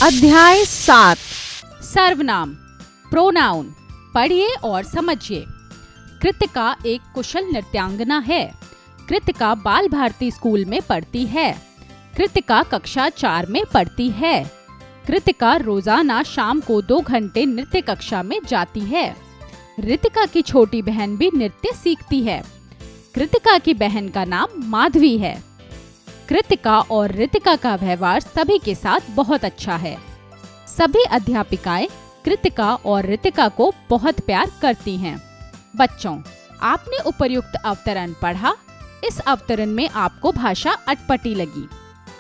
अध्याय 7 सर्वनाम प्रोनाउन। पढ़िए और समझिए। कृतिका एक कुशल नृत्यांगना है। कृतिका बाल भारती स्कूल में पढ़ती है। कृतिका कक्षा 4 में पढ़ती है। कृतिका रोजाना शाम को 2 घंटे नृत्य कक्षा में जाती है। रितिका की छोटी बहन भी नृत्य सीखती है। कृतिका की बहन का नाम माधवी है। कृतिका और रितिका का व्यवहार सभी के साथ बहुत अच्छा है। सभी अध्यापिकाएं कृतिका और रितिका को बहुत प्यार करती हैं। बच्चों, आपने उपर्युक्त अवतरण पढ़ा। इस अवतरण में आपको भाषा अटपटी लगी।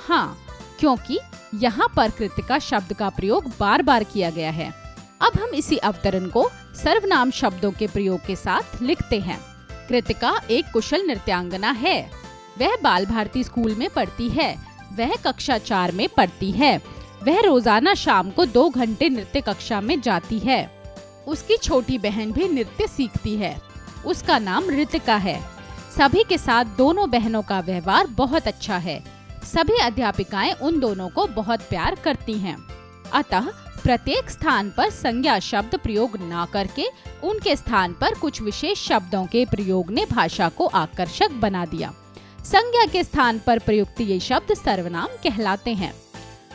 हाँ, क्योंकि यहाँ पर कृतिका शब्द का प्रयोग बार बार किया गया है। अब हम इसी अवतरण को सर्वनाम शब्दों के प्रयोग के साथ लिखते हैं। कृतिका एक कुशल नृत्यांगना है। वह बाल भारती स्कूल में पढ़ती है। वह कक्षा 4 में पढ़ती है। वह रोजाना शाम को 2 घंटे नृत्य कक्षा में जाती है। उसकी छोटी बहन भी नृत्य सीखती है। उसका नाम रितिका है। सभी के साथ दोनों बहनों का व्यवहार बहुत अच्छा है। सभी अध्यापिकाएं उन दोनों को बहुत प्यार करती हैं। अतः प्रत्येक स्थान पर संज्ञा शब्द प्रयोग न करके उनके स्थान पर कुछ विशेष शब्दों के प्रयोग ने भाषा को आकर्षक बना दिया। संज्ञा के स्थान पर प्रयुक्त ये शब्द सर्वनाम कहलाते हैं।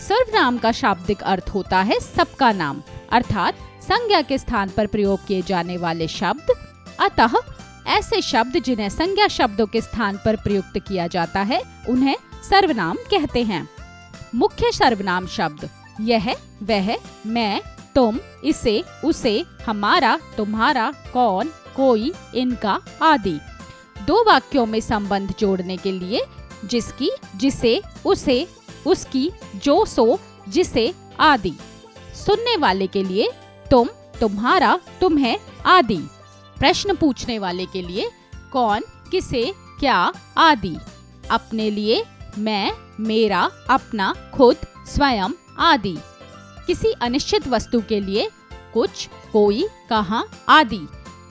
सर्वनाम का शाब्दिक अर्थ होता है सबका नाम, अर्थात संज्ञा के स्थान पर प्रयोग किए जाने वाले शब्द। अतः ऐसे शब्द जिन्हें संज्ञा शब्दों के स्थान पर प्रयुक्त किया जाता है उन्हें सर्वनाम कहते हैं। मुख्य सर्वनाम शब्द यह, वह, मैं, तुम, इसे, उसे, हमारा, तुम्हारा, कौन, कोई, इनका आदि। 2 वाक्यों में संबंध जोड़ने के लिए जिसकी, जिसे, उसे, उसकी, जो, सो, जिसे आदि। सुनने वाले के लिए तुम, तुम्हारा, तुम्हें आदि। प्रश्न पूछने वाले के लिए कौन, किसे, क्या आदि। अपने लिए मैं, मेरा, अपना, खुद, स्वयं आदि। किसी अनिश्चित वस्तु के लिए कुछ, कोई, कहाँ आदि।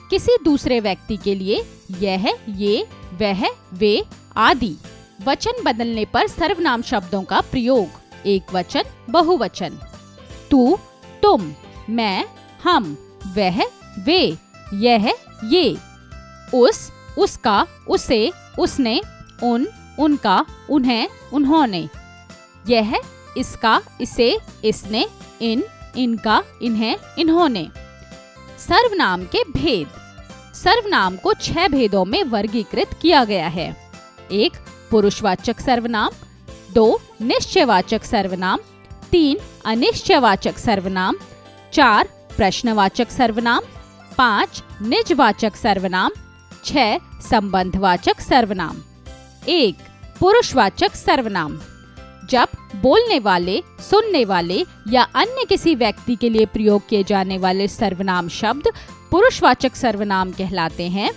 किसी दूसरे व्यक्ति के लिए यह, ये, वह, वे आदि। वचन बदलने पर सर्वनाम शब्दों का प्रयोग। एक वचन, बहुवचन। तू, तुम, मैं, हम, वह, वे, यह, ये। उस, उसका, उसे, उसने, उन, उनका, उन्हें, उन्होंने। यह, इसका, इसे, इसने, इन, इनका, इन्हें, इन्होंने। सर्वनाम के भेद। सर्वनाम को 6 भेदों में वर्गीकृत किया गया है। 1 पुरुषवाचक सर्वनाम, 2 निश्चयवाचक सर्वनाम, 3 अनिश्चयवाचक सर्वनाम, 4 प्रश्नवाचक सर्वनाम, 5 निजवाचक सर्वनाम, 6 संबंधवाचक सर्वनाम। 1 पुरुषवाचक सर्वनाम। जब बोलने वाले, सुनने वाले या अन्य किसी व्यक्ति के लिए प्रयोग किए जाने वाले सर्वनाम शब्द पुरुषवाचक सर्वनाम कहलाते हैं।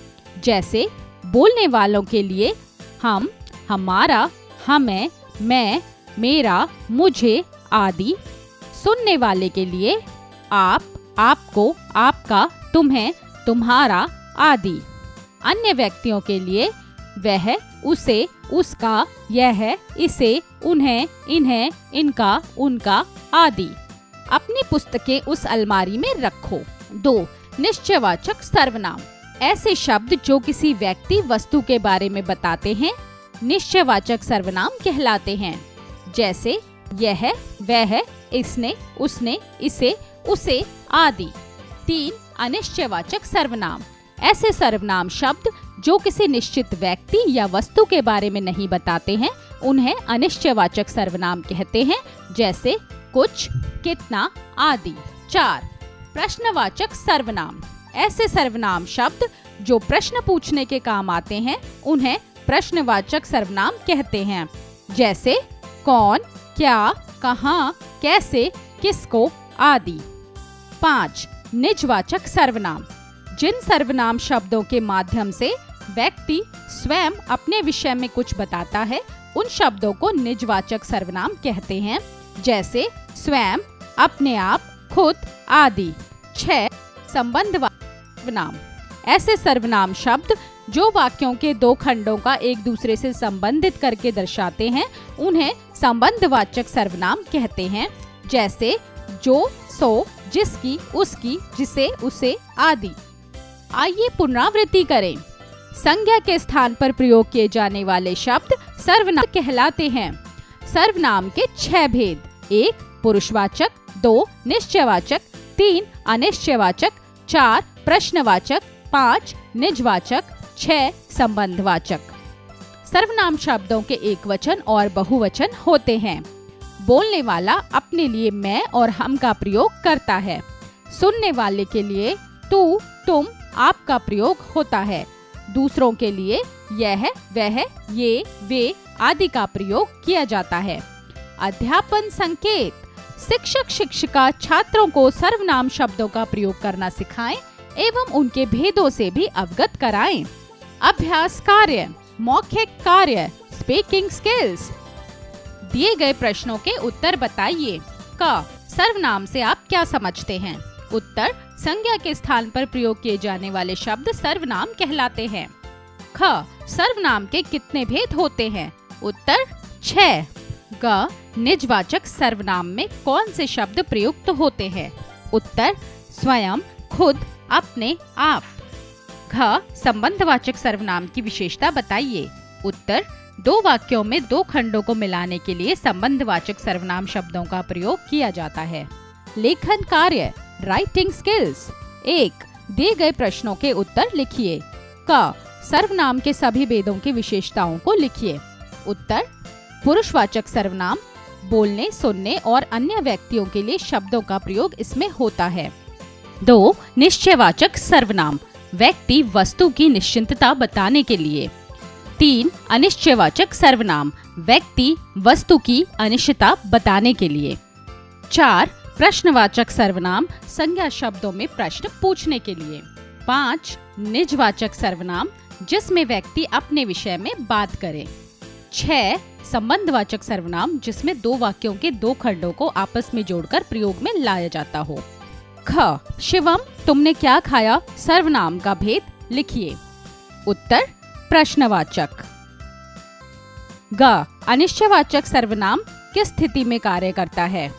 जैसे बोलने वालों के लिए हम, हमारा, हमें, मैं, मेरा, मुझे आदि। सुनने वाले के लिए आप, आपको, आपका, तुम्हें, तुम्हारा आदि। अन्य व्यक्तियों के लिए वह, उसे, उसका, यह, इसे, उन्हें, इन्हें, इनका, उनका आदि। अपनी पुस्तकें उस अलमारी में रखो। 2 निश्चयवाचक सर्वनाम। ऐसे शब्द जो किसी व्यक्ति, वस्तु के बारे में बताते हैं निश्चयवाचक सर्वनाम कहलाते हैं। जैसे यह, वह, इसने, उसने, इसे, उसे आदि। 3 अनिश्चयवाचक सर्वनाम। ऐसे सर्वनाम शब्द जो किसी निश्चित व्यक्ति या वस्तु के बारे में नहीं बताते हैं उन्हें अनिश्चयवाचक सर्वनाम कहते हैं। जैसे कुछ, कितना आदि। 4 प्रश्नवाचक सर्वनाम। ऐसे सर्वनाम शब्द जो प्रश्न पूछने के काम आते हैं उन्हें प्रश्नवाचक सर्वनाम कहते हैं। जैसे कौन, क्या, कहाँ, कैसे, किसको आदि। 5 निजवाचक सर्वनाम। जिन सर्वनाम शब्दों के माध्यम से व्यक्ति स्वयं अपने विषय में कुछ बताता है उन शब्दों को निजवाचक सर्वनाम कहते हैं। जैसे स्वयं, अपने आप, खुद आदि। 6 संबंधवाचक सर्वनाम। ऐसे सर्वनाम शब्द जो वाक्यों के 2 खंडों का एक दूसरे से संबंधित करके दर्शाते हैं उन्हें संबंधवाचक सर्वनाम कहते हैं। जैसे जो, सो, जिसकी, उसकी, जिसे, उसे आदि। आइए पुनरावृत्ति करें। संज्ञा के स्थान पर प्रयोग किए जाने वाले शब्द सर्वनाम कहलाते हैं। सर्वनाम के 6 भेद: 1 पुरुषवाचक, 2 निश्चयवाचक, 3 अनिश्चयवाचक, 4 प्रश्नवाचक, 5 निजवाचक, 6 संबंधवाचक। सर्वनाम शब्दों के एकवचन और बहुवचन होते हैं। बोलने वाला अपने लिए मैं और हम का प्रयोग करता है। सुनने वाले के लिए तू, तुम, आप का प्रयोग होता है। दूसरों के लिए यह, वह, ये, वे आदि का प्रयोग किया जाता है। अध्यापन संकेत: शिक्षक शिक्षिका छात्रों को सर्वनाम शब्दों का प्रयोग करना सिखाएं एवं उनके भेदों से भी अवगत कराएं। अभ्यास कार्य: मौखिक कार्य, स्पीकिंग स्किल्स। दिए गए प्रश्नों के उत्तर बताइए। क सर्वनाम से आप क्या समझते हैं? उत्तर: संज्ञा के स्थान पर प्रयोग किए जाने वाले शब्द सर्वनाम कहलाते हैं। ख सर्वनाम के कितने भेद होते हैं? उत्तर: 6। ग निजवाचक सर्वनाम में कौन से शब्द प्रयुक्त होते हैं? उत्तर: स्वयं, खुद, अपने, आप। घ संबंधवाचक सर्वनाम की विशेषता बताइए। उत्तर: 2 वाक्यों में 2 खंडों को मिलाने के लिए संबंधवाचक सर्वनाम शब्दों का प्रयोग किया जाता है। लेखन कार्य, राइटिंग स्किल्स। 1 दिए गए प्रश्नों के उत्तर लिखिए। क सर्वनाम के सभी भेदों की विशेषताओं को लिखिए। उत्तर: पुरुषवाचक सर्वनाम बोलने, सुनने और अन्य व्यक्तियों के लिए शब्दों का प्रयोग इसमें होता है। 2 निश्चयवाचक सर्वनाम व्यक्ति, वस्तु की निश्चितता बताने के लिए। 3 अनिश्चयवाचक सर्वनाम व्यक्ति, वस्तु की अनिश्चितता बताने के लिए। 4 प्रश्नवाचक सर्वनाम संज्ञा शब्दों में प्रश्न पूछने के लिए। 5 निजवाचक सर्वनाम जिसमें व्यक्ति अपने विषय में बात करे। 6 संबंधवाचक सर्वनाम जिसमें 2 वाक्यों के 2 खंडों को आपस में जोड़कर प्रयोग में लाया जाता हो। ख शिवम तुमने क्या खाया सर्वनाम का भेद लिखिए। उत्तर: प्रश्नवाचक। ग अनिश्चयवाचक सर्वनाम किस स्थिति में कार्य करता है?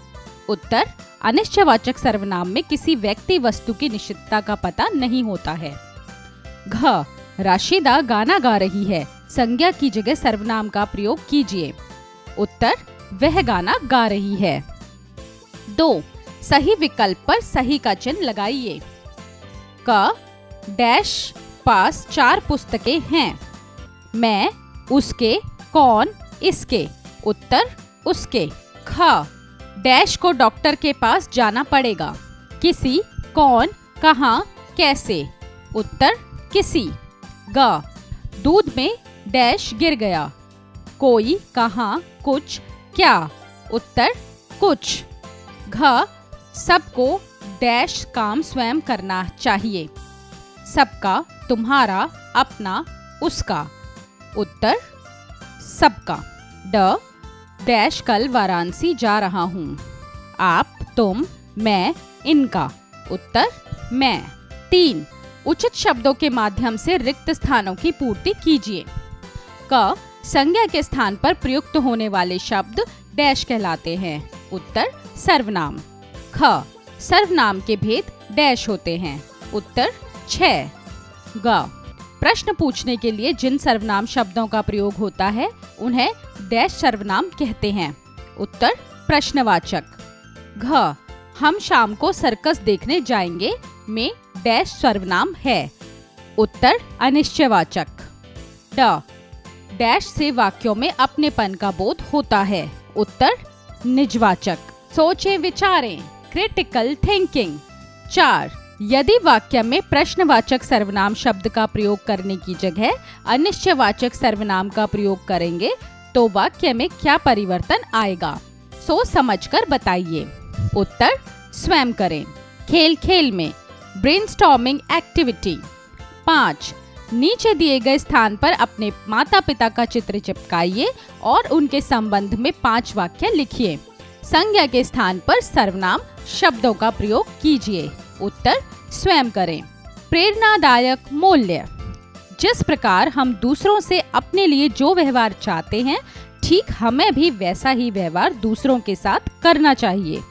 उत्तर: अनिश्चयवाचक सर्वनाम में किसी व्यक्ति, वस्तु की निश्चितता का पता नहीं होता है। घ राशिदा गाना गा रही है संज्ञा की जगह सर्वनाम का प्रयोग कीजिए। उत्तर: वह गाना गा रही है। 2 सही विकल्प पर सही का चिन्ह लगाइए। क डैश पास 4 पुस्तकें हैं। मैं, उसके, कौन, इसके। उत्तर: उसके। ख डैश को डॉक्टर के पास जाना पड़ेगा। किसी, कौन, कहाँ, कैसे। उत्तर: किसी। ग दूध में डैश गिर गया। कोई, कहाँ, कुछ, क्या। उत्तर: कुछ। घ सबको डैश काम स्वयं करना चाहिए। सबका, तुम्हारा, अपना, उसका। उत्तर: सबका। ड डैश कल वाराणसी जा रहा हूँ। आप, तुम, मैं, इनका। उत्तर: मैं। 3 उचित शब्दों के माध्यम से रिक्त स्थानों की पूर्ति कीजिए। क संज्ञा के स्थान पर प्रयुक्त होने वाले शब्द डैश कहलाते हैं। उत्तर: सर्वनाम। ख सर्वनाम के भेद डैश होते हैं। उत्तर: 6। ग प्रश्न पूछने के लिए जिन सर्वनाम शब्दों का प्रयोग होता है उन्हें डैश सर्वनाम कहते हैं। उत्तर: प्रश्नवाचक। घ हम शाम को सर्कस देखने जाएंगे में डैश सर्वनाम है। उत्तर: अनिश्चयवाचक। ड डैश से वाक्यों में अपनेपन का बोध होता है। उत्तर: निजवाचक। सोचें विचारें, क्रिटिकल थिंकिंग। 4 यदि वाक्य में प्रश्नवाचक सर्वनाम शब्द का प्रयोग करने की जगह अनिश्चयवाचक सर्वनाम का प्रयोग करेंगे तो वाक्य में क्या परिवर्तन आएगा? सोच समझकर बताइए। उत्तर: स्वयं करें। खेल खेल में, ब्रेनस्टॉर्मिंग एक्टिविटी। 5 नीचे दिए गए स्थान पर अपने माता पिता का चित्र चिपकाइए और उनके संबंध में 5 वाक्य लिखिए। संज्ञा के स्थान पर सर्वनाम शब्दों का प्रयोग कीजिए। उत्तर: स्वयं करें। प्रेरणादायक मूल्य। जिस प्रकार हम दूसरों से अपने लिए जो व्यवहार चाहते हैं, ठीक हमें भी वैसा ही व्यवहार दूसरों के साथ करना चाहिए।